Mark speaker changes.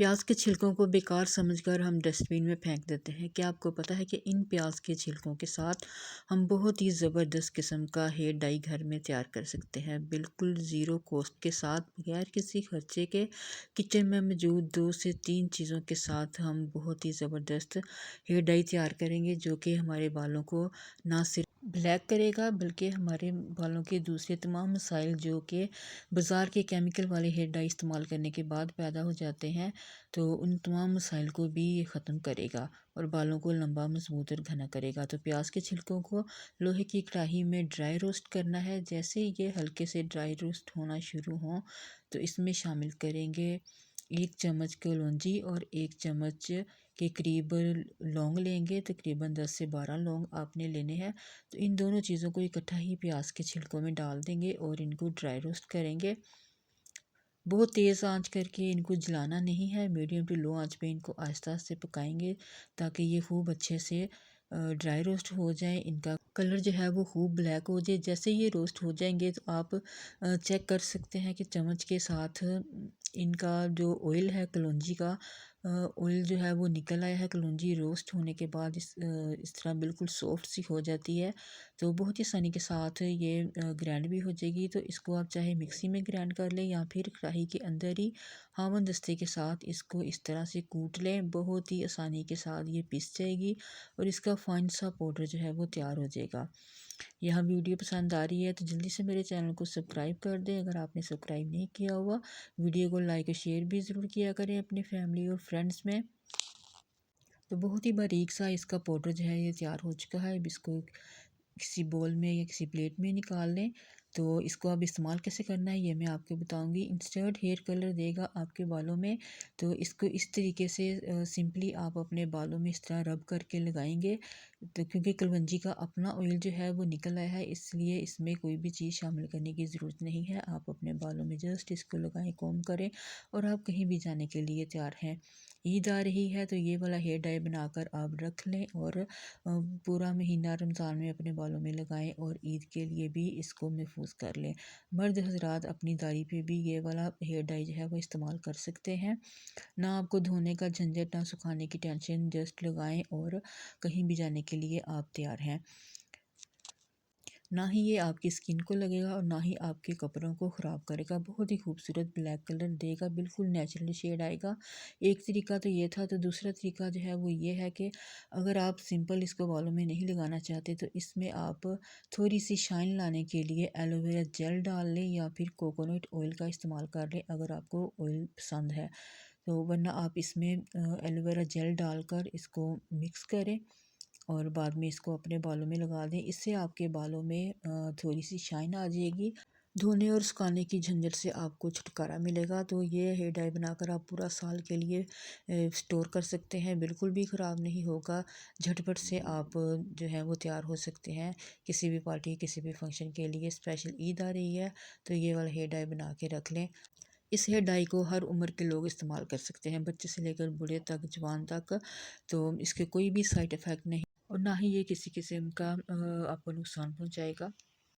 Speaker 1: प्याज के छिलकों को बेकार समझकर हम डस्टबिन में फेंक देते हैं। क्या आपको पता है कि इन प्याज के छिलकों के साथ हम बहुत ही ज़बरदस्त किस्म का हेयर डाई घर में तैयार कर सकते हैं, बिल्कुल ज़ीरो कॉस्ट के साथ, बगैर किसी खर्चे के। किचन में मौजूद 2 से 3 चीज़ों के साथ हम बहुत ही ज़बरदस्त हेयर डाई तैयार करेंगे, जो कि हमारे बालों को ना सिर्फ ब्लैक करेगा बल्कि हमारे बालों के दूसरे तमाम मसाइल जो कि बाज़ार के केमिकल वाले हेयर डाई इस्तेमाल करने के बाद पैदा हो जाते हैं, तो उन तमाम मसाइल को भी ये ख़त्म करेगा और बालों को लंबा, मजबूत और घना करेगा। तो प्याज के छिलकों को लोहे की कढ़ाई में ड्राई रोस्ट करना है। जैसे ये हल्के से ड्राई रोस्ट होना शुरू हों तो इसमें शामिल करेंगे 1 चम्मच कलौंजी और 1 चम्मच के करीब लौंग लेंगे। तकरीबन 10 से 12 लौंग आपने लेने हैं। तो इन दोनों चीज़ों को इकट्ठा ही प्याज के छिलकों में डाल देंगे और इनको ड्राई रोस्ट करेंगे। बहुत तेज़ आंच करके इनको जलाना नहीं है, मीडियम टू लो आंच पे इनको आहिस्ता से पकाएंगे ताकि ये खूब अच्छे से ड्राई रोस्ट हो जाए। इनका कलर जो है वो खूब ब्लैक हो जाए। जैसे ये रोस्ट हो जाएंगे तो आप चेक कर सकते हैं कि चम्मच के साथ इनका जो ऑयल है कलौंजी का ऑयल जो है वो निकल आया है। कलौंजी रोस्ट होने के बाद इस तरह बिल्कुल सॉफ्ट सी हो जाती है, तो बहुत ही आसानी के साथ ये ग्राइंड भी हो जाएगी। तो इसको आप चाहे मिक्सी में ग्राइंड कर लें या फिर कढ़ाई के अंदर ही हावन दस्ते के साथ इसको इस तरह से कूट लें। बहुत ही आसानी के साथ ये पिस जाएगी और इसका फाइन सा पाउडर जो है वो तैयार हो जाएगा। यह वीडियो पसंद आ रही है तो जल्दी से मेरे चैनल को सब्सक्राइब कर दें। अगर आपने सब्सक्राइब नहीं किया हुआ, वीडियो को लाइक और शेयर भी ज़रूर किया करें अपनी फैमिली और फ्रेंड्स में। तो बहुत ही बारीक सा इसका पाउडर जो है ये तैयार हो चुका है। अब इसको किसी बोल में या किसी प्लेट में निकाल लें। तो इसको अब इस्तेमाल कैसे करना है ये मैं आपको बताऊंगी। इंस्टेंट हेयर कलर देगा आपके बालों में, तो इसको इस तरीके से सिंपली आप अपने बालों में इस तरह रब करके लगाएंगे। तो क्योंकि कलवंजी का अपना ऑयल जो है वो निकल आया है, इसलिए इसमें कोई भी चीज़ शामिल करने की ज़रूरत नहीं है। आप अपने बालों में जस्ट इसको लगाएं, कॉम्ब करें और आप कहीं भी जाने के लिए तैयार हैं। ईद आ रही है तो ये वाला हेयर डाई बनाकर आप रख लें और पूरा महीना रमज़ान में अपने बालों में लगाएं और ईद के लिए भी इसको महफूज कर लें। मर्द हजरात अपनी दाढ़ी पे भी ये वाला हेयर डाई जो है वो इस्तेमाल कर सकते हैं। ना आपको धोने का झंझट, ना सुखाने की टेंशन, जस्ट लगाएं और कहीं भी जाने के लिए आप तैयार हैं। ना ही ये आपकी स्किन को लगेगा और ना ही आपके कपड़ों को ख़राब करेगा। बहुत ही खूबसूरत ब्लैक कलर देगा, बिल्कुल नेचुरल शेड आएगा। एक तरीका तो ये था। तो दूसरा तरीका जो है वो ये है कि अगर आप सिंपल इसको बालों में नहीं लगाना चाहते तो इसमें आप थोड़ी सी शाइन लाने के लिए एलोवेरा जेल डाल लें या फिर कोकोनट ऑयल का इस्तेमाल कर लें अगर आपको ऑयल पसंद है तो। वरना आप इसमें एलोवेरा जेल डालकर इसको मिक्स करें और बाद में इसको अपने बालों में लगा दें। इससे आपके बालों में थोड़ी सी शाइन आ जाएगी। धोने और सुखाने की झंझट से आपको छुटकारा मिलेगा। तो ये हेयर डाई बनाकर आप पूरा साल के लिए स्टोर कर सकते हैं, बिल्कुल भी ख़राब नहीं होगा। झटपट से आप जो है वो तैयार हो सकते हैं किसी भी पार्टी, किसी भी फंक्शन के लिए। स्पेशल ईद आ रही है तो ये वाला हेयर डाई बना के रख लें। इस हेयर डाई को हर उम्र के लोग इस्तेमाल कर सकते हैं, बच्चे से लेकर बूढ़े तक, जवान तक। तो इसके कोई भी साइड इफ़ेक्ट नहीं और ना ही ये किसी किस्म का आपको नुकसान पहुंचाएगा।